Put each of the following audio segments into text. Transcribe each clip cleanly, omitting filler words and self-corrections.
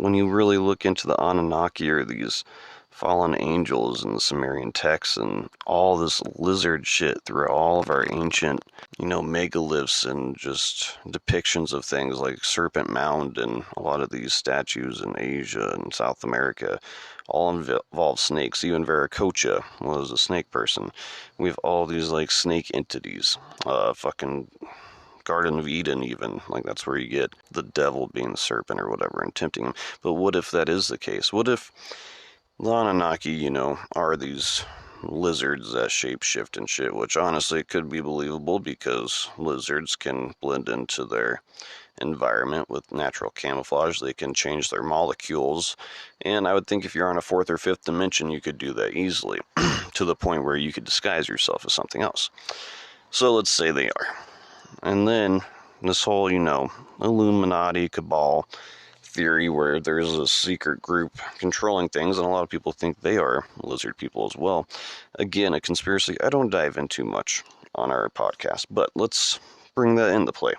when you really look into the Anunnaki or these fallen angels in the Sumerian texts and all this lizard shit through all of our ancient, megaliths and just depictions of things like Serpent Mound and a lot of these statues in Asia and South America all involve snakes. Even Viracocha was a snake person. We have all these like snake entities. Fucking Garden of Eden, even. Like, that's where you get the devil being the serpent or whatever and tempting him. But what if that is the case? What if the Anunnaki, are these lizards that shapeshift and shit, which honestly could be believable because lizards can blend into their environment with natural camouflage. They can change their molecules, and I would think if you're on a fourth or fifth dimension, you could do that easily to the point where you could disguise yourself as something else. So let's say they are. And then this whole, Illuminati cabal theory where there's a secret group controlling things, and a lot of people think they are lizard people as well. Again, a conspiracy I don't dive into much on our podcast, but let's bring that into play.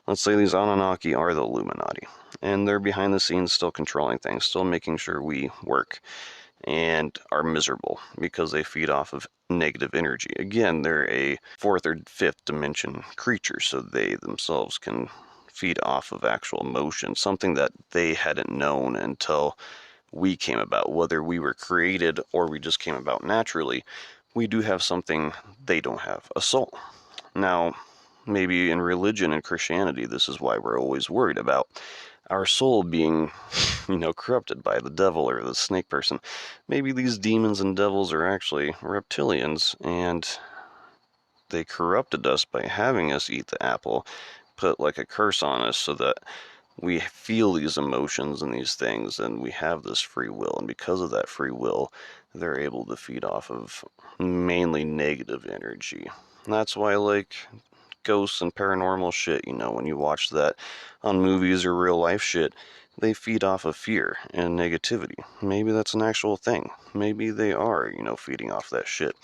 Let's say these Anunnaki are the Illuminati, and they're behind the scenes still controlling things, still making sure we work and are miserable because they feed off of negative energy. Again, they're a fourth or fifth dimension creature, so they themselves can feed off of actual emotion, something that they hadn't known until we came about. Whether we were created or we just came about naturally, we do have something they don't have, a soul. Now, maybe in religion and Christianity, this is why we're always worried about our soul being, corrupted by the devil or the snake person. Maybe these demons and devils are actually reptilians, and they corrupted us by having us eat the apple, put like a curse on us so that we feel these emotions and these things, and we have this free will, and because of that free will, they're able to feed off of mainly negative energy. And that's why, like, ghosts and paranormal shit, when you watch that on movies or real life shit, they feed off of fear and negativity. Maybe that's an actual thing. Maybe they are, feeding off that shit.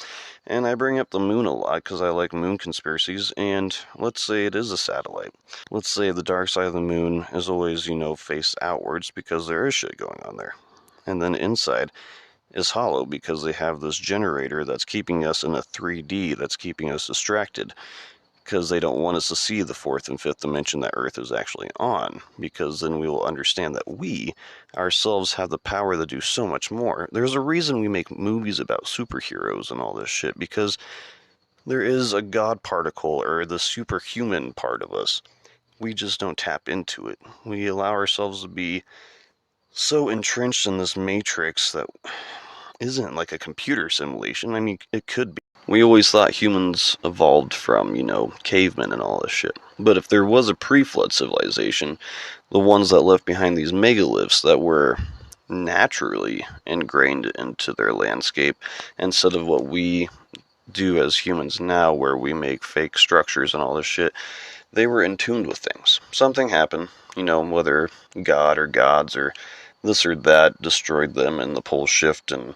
And I bring up the moon a lot because I like moon conspiracies, and let's say it is a satellite. Let's say the dark side of the moon is always, faced outwards because there is shit going on there. And then inside is hollow because they have this generator that's keeping us in a 3D, that's keeping us distracted, because they don't want us to see the fourth and fifth dimension that Earth is actually on, because then we will understand that we ourselves have the power to do so much more. There's a reason we make movies about superheroes and all this shit, because there is a God particle or the superhuman part of us. We just don't tap into it. We allow ourselves to be so entrenched in this matrix that isn't like a computer simulation. I mean, it could be. We always thought humans evolved from, cavemen and all this shit. But if there was a pre-flood civilization, the ones that left behind these megaliths that were naturally ingrained into their landscape, instead of what we do as humans now, where we make fake structures and all this shit, they were in tune with things. Something happened, whether God or gods or this or that destroyed them and the pole shift and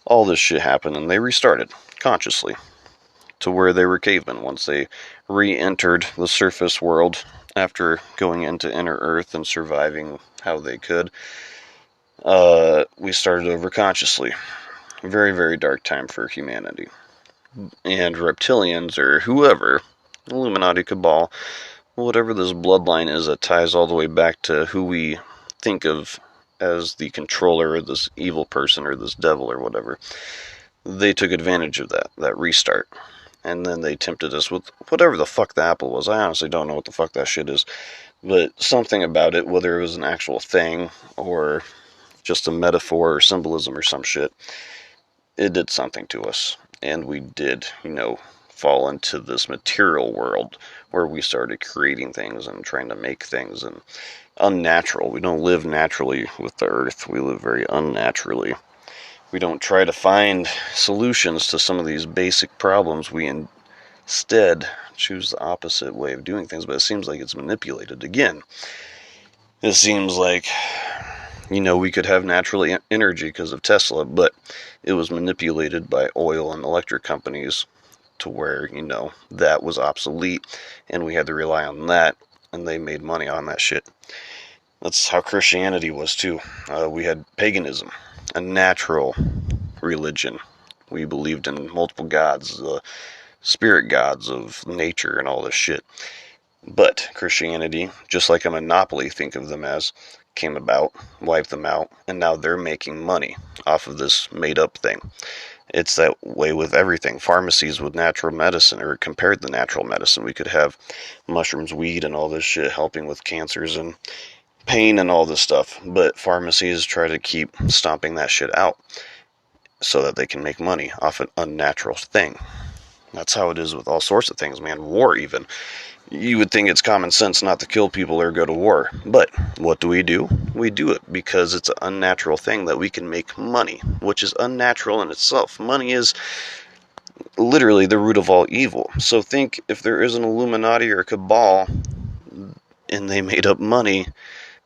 all this shit happened, and they restarted consciously to where they were cavemen once they re-entered the surface world after going into inner earth and surviving how they could. We started over consciously. Very, very dark time for humanity. And reptilians or whoever, Illuminati cabal, whatever this bloodline is that ties all the way back to who we think of as the controller or this evil person or this devil or whatever, they took advantage of that restart. And then they tempted us with whatever the fuck the apple was. I honestly don't know what the fuck that shit is. But something about it, whether it was an actual thing or just a metaphor or symbolism or some shit, it did something to us. And we did, fall into this material world where we started creating things and trying to make things and unnatural. We don't live naturally with the earth. We live very unnaturally. We don't try to find solutions to some of these basic problems. We instead choose the opposite way of doing things, but it seems like it's manipulated again. It seems like, we could have natural energy because of Tesla, but it was manipulated by oil and electric companies to where, that was obsolete, and we had to rely on that, and they made money on that shit. That's how Christianity was too. We had paganism, a natural religion. We believed in multiple gods, the spirit gods of nature and all this shit. But Christianity, just like a monopoly, think of them as, came about, wiped them out, and now they're making money off of this made up thing. It's that way with everything. Pharmacies with natural medicine, or compared to natural medicine, we could have mushrooms, weed, and all this shit helping with cancers and pain and all this stuff. But pharmacies try to keep stomping that shit out so that they can make money off an unnatural thing. That's how it is with all sorts of things, man. War, even. You would think it's common sense not to kill people or go to war. But what do? We do it because it's an unnatural thing that we can make money, which is unnatural in itself. Money is literally the root of all evil. So think if there is an Illuminati or a cabal and they made up money,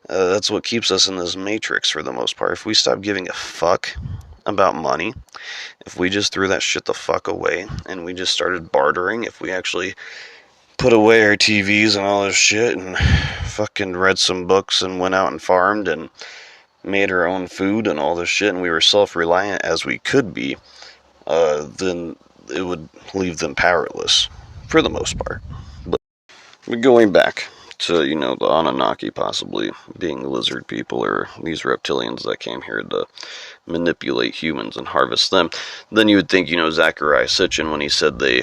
that's what keeps us in this matrix for the most part. If we stop giving a fuck about money, if we just threw that shit the fuck away and we just started bartering, if we actually put away our TVs and all this shit and fucking read some books and went out and farmed and made our own food and all this shit, and we were self-reliant as we could be, then it would leave them powerless for the most part. But going back to, the Anunnaki possibly being lizard people or these reptilians that came here to manipulate humans and harvest them, then you would think, Zachariah Sitchin, when he said they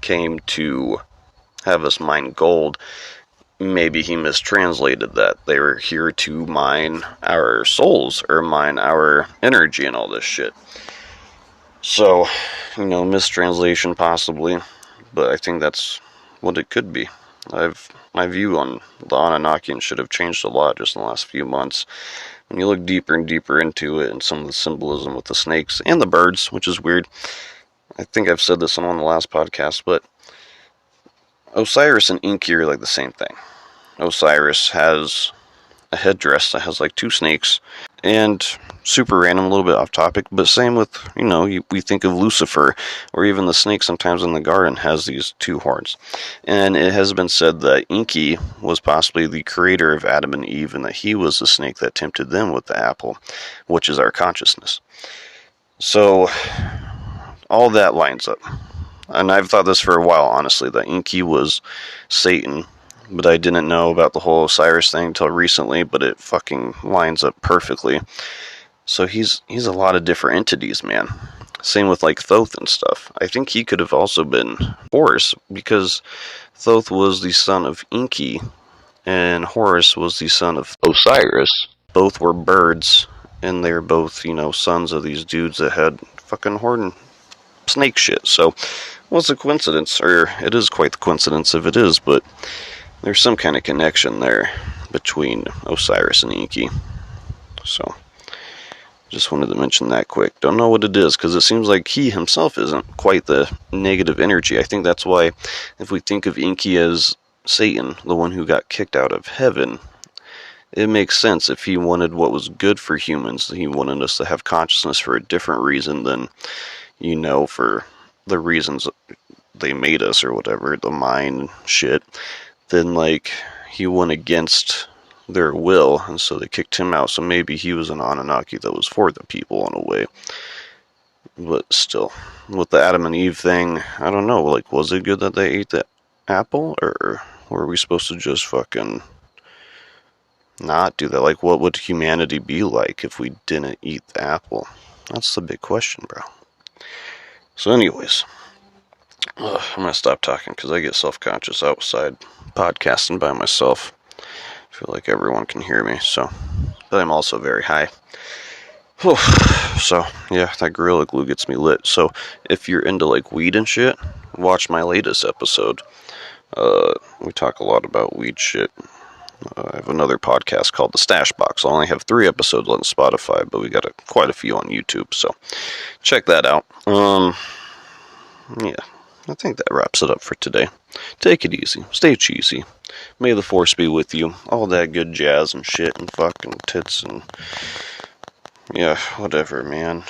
came to have us mine gold, maybe he mistranslated that. They were here to mine our souls or mine our energy and all this shit. So, mistranslation possibly, but I think that's what it could be. My view on the Anunnaki should have changed a lot just in the last few months. When you look deeper and deeper into it and some of the symbolism with the snakes and the birds, which is weird. I think I've said this on one of the last podcasts, but Osiris and Enki are like the same thing. Osiris has a headdress that has like two snakes, and super random, a little bit off topic, but same with, we think of Lucifer, or even the snake sometimes in the garden has these two horns. And it has been said that Enki was possibly the creator of Adam and Eve, and that he was the snake that tempted them with the apple, which is our consciousness. So, all that lines up. And I've thought this for a while, honestly, that Enki was Satan, but I didn't know about the whole Osiris thing until recently, but it fucking lines up perfectly. So he's a lot of different entities, man. Same with like Thoth and stuff. I think he could have also been Horus, because Thoth was the son of Enki, and Horus was the son of Osiris. Both were birds, and they're both, sons of these dudes that had fucking horn snake shit. So, well, it's a coincidence, or it is quite the coincidence if it is, but there's some kind of connection there between Osiris and Enki. So, just wanted to mention that quick. Don't know what it is, because it seems like he himself isn't quite the negative energy. I think that's why, if we think of Enki as Satan, the one who got kicked out of heaven, it makes sense. If he wanted what was good for humans, he wanted us to have consciousness for a different reason than, for the reasons they made us or whatever, the mind shit, then like he went against their will, and so they kicked him out. So maybe he was an Anunnaki that was for the people in a way. But still, with the Adam and Eve thing, I don't know, like, was it good that they ate the apple, or were we supposed to just fucking not do that? Like, what would humanity be like if we didn't eat the apple? That's the big question, bro. So anyways, I'm gonna stop talking because I get self-conscious outside podcasting by myself. I feel like everyone can hear me, but I'm also very high. So, yeah, that Gorilla Glue gets me lit. So, if you're into, like, weed and shit, watch my latest episode. We talk a lot about weed shit. I have another podcast called The Stash Box. I only have 3 episodes on Spotify, but we got quite a few on YouTube, so check that out. Yeah, I think that wraps it up for today. Take it easy. Stay cheesy. May the force be with you. All that good jazz and shit and fucking tits and... yeah, whatever, man.